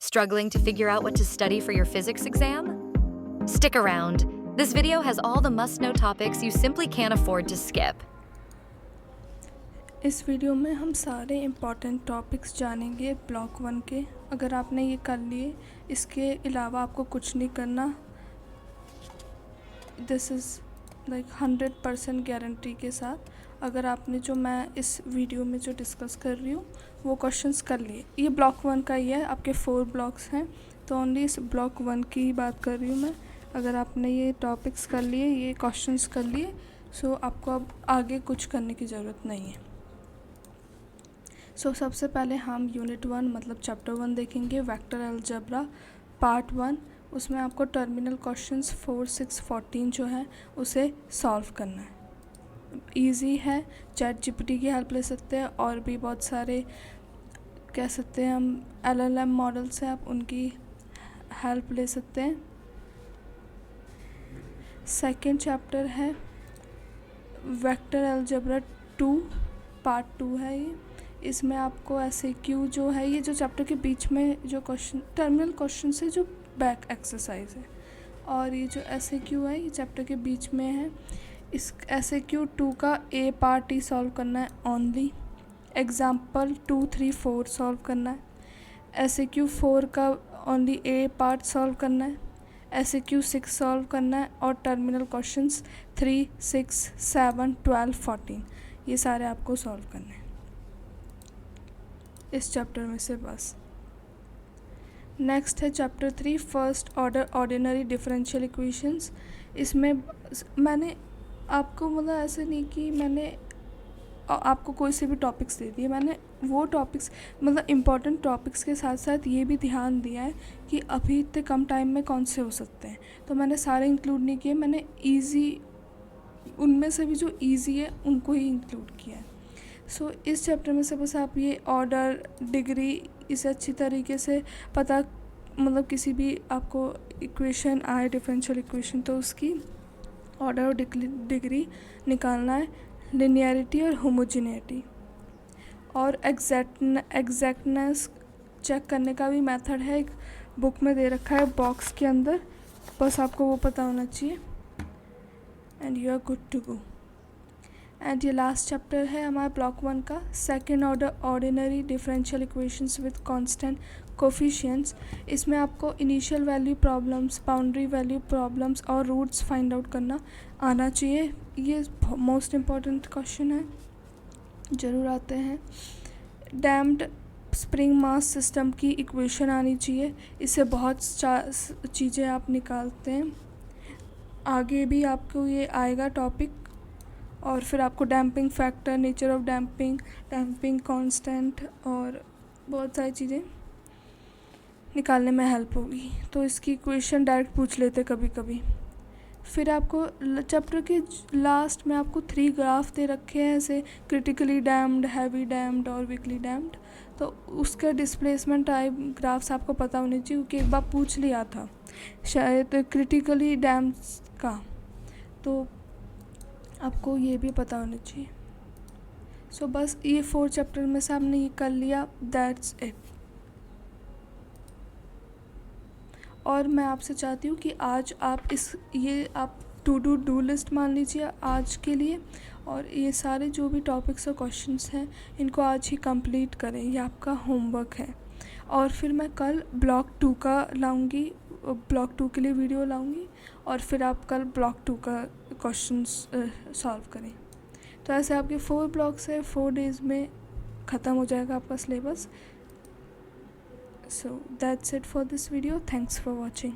Struggling to figure out what to study for your physics exam? Stick around. This video has all the must-know topics you simply can't afford to skip. इस video में हम सारे important topics जानेंगे block 1 के। अगर आपने ये कर लिए, इसके अलावा आपको कुछ नहीं करना। दिस इज़ लाइक 100% गारंटी के साथ। अगर आपने जो मैं इस वीडियो में जो डिस्कस कर रही हूँ वो क्वेश्चंस कर लिए, ये ब्लॉक 1 का ही है, आपके 4 ब्लॉक्स हैं, तो ओनली इस ब्लॉक 1 की ही बात कर रही हूँ मैं। अगर आपने ये टॉपिक्स कर लिए, ये क्वेश्चंस कर लिए, सो आपको अब आगे कुछ करने की ज़रूरत नहीं है। सबसे पहले हम यूनिट 1 मतलब चैप्टर 1 देखेंगे, वेक्टर अलजेब्रा पार्ट 1। उसमें आपको टर्मिनल क्वेश्चंस 4, 6, 14 जो है उसे सॉल्व करना है। इजी है, चैट जीपीटी की हेल्प ले सकते हैं, और भी बहुत सारे कह सकते हैं हम LLM मॉडल्स हैं, आप उनकी हेल्प ले सकते हैं। सेकंड चैप्टर है वेक्टर अलजेब्रा 2 पार्ट 2 है ये। इसमें आपको SAQ जो है, ये जो चैप्टर के बीच में जो क्वेश्चन टर्मिनल क्वेश्चन से जो बैक एक्सरसाइज है, और ये जो SAQ है ये चैप्टर के बीच में है। इस SAQ 2 का A पार्ट ही सॉल्व करना है ओनली। एग्जाम्पल 2, 3, 4 सॉल्व करना है। SAQ 4 का ओनली A पार्ट सॉल्व करना है। SAQ 6 सॉल्व करना है, और टर्मिनल क्वेश्चंस 3, 6, 7, 12, 14 ये सारे आपको सॉल्व करने हैं इस चैप्टर में से बस। नेक्स्ट है chapter 3 first order ordinary differential equations. इसमें मैंने आपको मतलब ऐसे नहीं कि मैंने आपको कोई से भी टॉपिक्स दे दिए, मैंने वो टॉपिक्स मतलब इम्पॉर्टेंट टॉपिक्स के साथ साथ ये भी ध्यान दिया है कि अभी इतने कम टाइम में कौन से हो सकते हैं, तो मैंने सारे इंक्लूड नहीं किए। मैंने ईजी, उनमें से भी जो ईजी है उनको ही इंक्लूड किया है। इस चैप्टर में से बस आप ये ऑर्डर, डिग्री इसे अच्छी तरीके से पता, मतलब किसी भी आपको इक्वेशन आए डिफरेंशियल इक्वेशन, तो उसकी ऑर्डर और डिग्री निकालना है, लिनियरिटी और होमोजेनिटी, और एग्जैक्टनेस चेक करने का भी मेथड है, एक बुक में दे रखा है बॉक्स के अंदर, बस आपको वो पता होना चाहिए and you are good to go. And ये लास्ट चैप्टर है हमारा ब्लॉक 1 का, second order ordinary differential equations with constant coefficients. इसमें आपको initial value problems, boundary value problems और रूट्स फाइंड आउट करना आना चाहिए। ये मोस्ट इम्पॉर्टेंट क्वेश्चन है, ज़रूर आते हैं। डैम्ड स्प्रिंग मास सिस्टम की इक्वेशन आनी चाहिए, इससे बहुत चीज़ें आप निकालते हैं। आगे भी आपको ये आएगा टॉपिक, और फिर आपको damping factor, nature of damping, damping constant और बहुत सारी चीज़ें निकालने में हेल्प होगी। तो इसकी इक्वेशन डायरेक्ट पूछ लेते कभी कभी। फिर आपको चैप्टर के लास्ट में आपको 3 ग्राफ दे रखे हैं, ऐसे क्रिटिकली डैम्ड, हैवी डैम्ड और वीकली डैम्ड। तो उसका डिस्प्लेसमेंट टाइप ग्राफ्स आपको पता होने चाहिए, क्योंकि एक बार पूछ लिया था शायद क्रिटिकली डैम्ड का, तो आपको ये भी पता होना चाहिए। बस ये 4 चैप्टर में से आपने ये कर लिया, दैट्स इट। और मैं आपसे चाहती हूँ कि आज आप ये आप डू लिस्ट मान लीजिए आज के लिए, और ये सारे जो भी टॉपिक्स और क्वेश्चंस हैं इनको आज ही कंप्लीट करें, ये आपका होमवर्क है। और फिर मैं कल ब्लॉक 2 का लाऊंगी, ब्लॉक 2 के लिए वीडियो लाऊंगी, और फिर आप कल ब्लॉक 2 का क्वेश्चंस सॉल्व करें। तो ऐसे आपके 4 ब्लॉक्स है, 4 डेज़ में ख़त्म हो जाएगा आपका syllabus. So that's it for this video. Thanks for watching.